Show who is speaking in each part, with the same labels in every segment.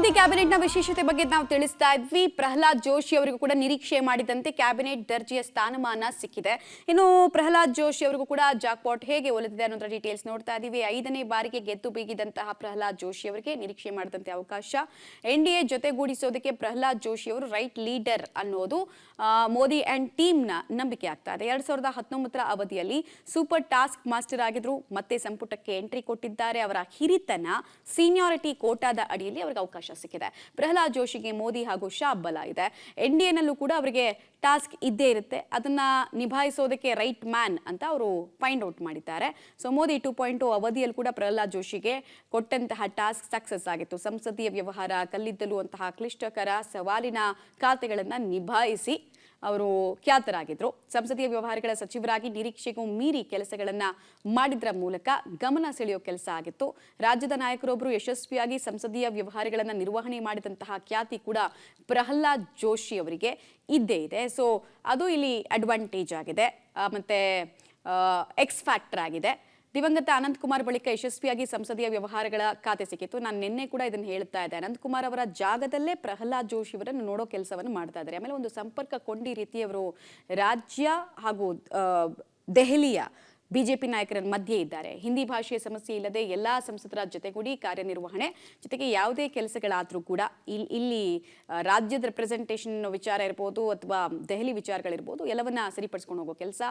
Speaker 1: ಮೋದಿ ಕ್ಯಾಬಿನೆಟ್ನ ವಿಶೇಷತೆ ಬಗ್ಗೆ ನಾವು ತಿಳಿಸ್ತಾ ಇದ್ವಿ. ಪ್ರಹ್ಲಾದ್ ಜೋಶಿ ಅವರಿಗೂ ಕೂಡ ನಿರೀಕ್ಷೆ ಮಾಡಿದಂತೆ ಕ್ಯಾಬಿನೆಟ್ ದರ್ಜೆಯ ಸ್ಥಾನಮಾನ ಸಿಕ್ಕಿದೆ. ಇನ್ನು ಪ್ರಹ್ಲಾದ್ ಜೋಶಿ ಅವರಿಗೂ ಕೂಡ ಜಾಕ್ಪಾಟ್ ಹೇಗೆ ಒಲಿದಿದೆ ಅನ್ನೋದರ ಡೀಟೇಲ್ಸ್ ನೋಡ್ತಾ ಇದ್ದೀವಿ. 5ನೇ ಬಾರಿಗೆ ಗೆದ್ದು ಬೀಗಿದಂತಹ ಪ್ರಹ್ಲಾದ್ ಜೋಶಿ ಅವರಿಗೆ ನಿರೀಕ್ಷೆ ಮಾಡಿದಂತೆ ಅವಕಾಶ. ಎನ್ಡಿಎ ಜೊತೆಗೂಡಿಸೋದಕ್ಕೆ ಪ್ರಹ್ಲಾದ್ ಜೋಶಿ ಅವರು ರೈಟ್ ಲೀಡರ್ ಅನ್ನೋದು ಮೋದಿ ಅಂಡ್ ಟೀಮ್ನ ನಂಬಿಕೆ ಆಗ್ತಾ ಇದೆ. 2019ರ ಅವಧಿಯಲ್ಲಿ ಸೂಪರ್ ಟಾಸ್ಕ್ ಮಾಸ್ಟರ್ ಆಗಿದ್ರು, ಮತ್ತೆ ಸಂಪುಟಕ್ಕೆ ಎಂಟ್ರಿ ಕೊಟ್ಟಿದ್ದಾರೆ. ಅವರ ಹಿರಿತನ ಸೀನಿಯಾರಿಟಿ ಕೋಟಾದ ಅಡಿಯಲ್ಲಿ ಅವರಿಗೆ ಅವಕಾಶ ಸಿಕ್ಕಿದೆ. ಪ್ರಹ್ಲಾದ್ ಜೋಶಿಗೆ ಮೋದಿ ಹಾಗೂ ಶಾ ಬಲ ಇದೆ. ಎನ್ಡಿಎನಲ್ಲೂ ಕೂಡ ಅವರಿಗೆ ಟಾಸ್ಕ್ ಇದ್ದೇ ಇರುತ್ತೆ. ಅದನ್ನ ನಿಭಾಯಿಸೋದಕ್ಕೆ ರೈಟ್ ಮ್ಯಾನ್ ಅಂತ ಅವರು ಫೈಂಡ್ ಔಟ್ ಮಾಡಿದ್ದಾರೆ. ಸೊ ಮೋದಿ 2.0 ಅವಧಿಯಲ್ಲಿ ಕೂಡ ಪ್ರಹ್ಲಾದ್ ಜೋಶಿಗೆ ಕೊಟ್ಟಂತಹ ಟಾಸ್ಕ್ ಸಕ್ಸಸ್ ಆಗಿತ್ತು. ಸಂಸದೀಯ ವ್ಯವಹಾರ, ಕಲ್ಲಿದ್ದಲು ಅಂತಹ ಕ್ಲಿಷ್ಟಕರ ಸವಾಲಿನ ಖಾತೆಗಳನ್ನು ನಿಭಾಯಿಸಿ ಅವರು ಖ್ಯಾತರಾಗಿದ್ರು. ಸಂಸದೀಯ ವ್ಯವಹಾರಗಳ ಸಚಿವರಾಗಿ ನಿರೀಕ್ಷೆಗೂ ಮೀರಿ ಕೆಲಸಗಳನ್ನ ಮಾಡಿದ್ರ ಮೂಲಕ ಗಮನ ಸೆಳೆಯೋ ಕೆಲಸ ಆಗಿತ್ತು. ರಾಜ್ಯದ ನಾಯಕರೊಬ್ಬರು ಯಶಸ್ವಿಯಾಗಿ ಸಂಸದೀಯ ವ್ಯವಹಾರಗಳನ್ನ ನಿರ್ವಹಣೆ ಮಾಡಿದಂತಹ ಖ್ಯಾತಿ ಕೂಡ ಪ್ರಹ್ಲಾದ್ ಜೋಶಿ ಅವರಿಗೆ ಇದ್ದೇ ಇದೆ. ಸೊ ಅದು ಇಲ್ಲಿ ಅಡ್ವಾಂಟೇಜ್ ಆಗಿದೆ, ಮತ್ತೆ ಎಕ್ಸ್ ಫ್ಯಾಕ್ಟರ್ ಆಗಿದೆ. ದಿವಂಗತ ಅನಂತಕುಮಾರ್ ಬಳಿಕ ಯಶಸ್ವಿಯಾಗಿ ಸಂಸದೀಯ ವ್ಯವಹಾರಗಳ ಖಾತೆ ಸಿಕ್ಕಿತ್ತು. ನಾನು ನಿನ್ನೆ ಕೂಡ ಇದನ್ನು ಹೇಳ್ತಾ ಇದ್ದೆ. ಅನಂತಕುಮಾರ್ ಅವರ ಜಾಗದಲ್ಲೇ ಪ್ರಹ್ಲಾದ್ ಜೋಶಿ ಅವರನ್ನು ನೋಡೋ ಕೆಲಸವನ್ನು ಮಾಡ್ತಾ ಇದ್ದಾರೆ. ಆಮೇಲೆ ಒಂದು ಸಂಪರ್ಕ ಕೊಂಡಿ ರೀತಿ ಅವರು ರಾಜ್ಯ ಹಾಗೂ ದೆಹಲಿಯ ಬಿಜೆಪಿ ನಾಯಕರ ಮಧ್ಯೆ ಇದ್ದಾರೆ. ಹಿಂದಿ ಭಾಷೆಯ ಸಮಸ್ಯೆ ಇಲ್ಲದೆ ಎಲ್ಲಾ ಸಂಸದರ ಜೊತೆಗೂಡಿ ಕಾರ್ಯನಿರ್ವಹಣೆ, ಜೊತೆಗೆ ಯಾವುದೇ ಕೆಲಸಗಳಾದ್ರೂ ಕೂಡ ಇಲ್ಲಿ ರಾಜ್ಯದ ರೆಪ್ರೆಸೆಂಟೇಷನ್ ವಿಚಾರ ಇರ್ಬೋದು ಅಥವಾ ದೆಹಲಿ ವಿಚಾರಗಳಿರ್ಬೋದು, ಎಲ್ಲವನ್ನ ಸರಿಪಡಿಸ್ಕೊಂಡು ಹೋಗೋ ಕೆಲಸ.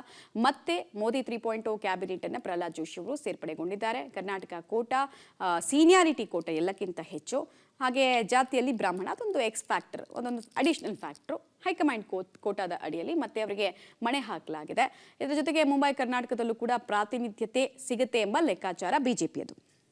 Speaker 1: ಮತ್ತೆ ಮೋದಿ 3.0 ಕ್ಯಾಬಿನೆಟ್ ಅನ್ನ ಪ್ರಹ್ಲಾದ್ ಜೋಶಿ ಅವರು ಸೇರ್ಪಡೆಗೊಂಡಿದ್ದಾರೆ. ಕರ್ನಾಟಕ ಕೋಟಾ, ಸೀನಿಯಾರಿಟಿ ಕೋಟಾ ಎಲ್ಲಕ್ಕಿಂತ ಹೆಚ್ಚು, ಹಾಗೆ ಜಾತಿಯಲ್ಲಿ ಬ್ರಾಹ್ಮಣ, ಅದೊಂದು ಎಕ್ಸ್ ಫ್ಯಾಕ್ಟರ್, ಒಂದೊಂದು ಅಡಿಷನಲ್ ಫ್ಯಾಕ್ಟರ್ ಹೈಕಮಾಂಡ್ ಕೋಟಾದ ಅಡಿಯಲ್ಲಿ ಮತ್ತೆ ಅವರಿಗೆ ಮಣೆ ಹಾಕಲಾಗಿದೆ. ಇದರ ಜೊತೆಗೆ ಮುಂಬೈ ಕರ್ನಾಟಕದಲ್ಲೂ ಕೂಡ ಪ್ರಾತಿನಿಧ್ಯತೆ ಸಿಗುತ್ತೆ ಎಂಬ ಲೆಕ್ಕಾಚಾರ ಬಿಜೆಪಿಯದು.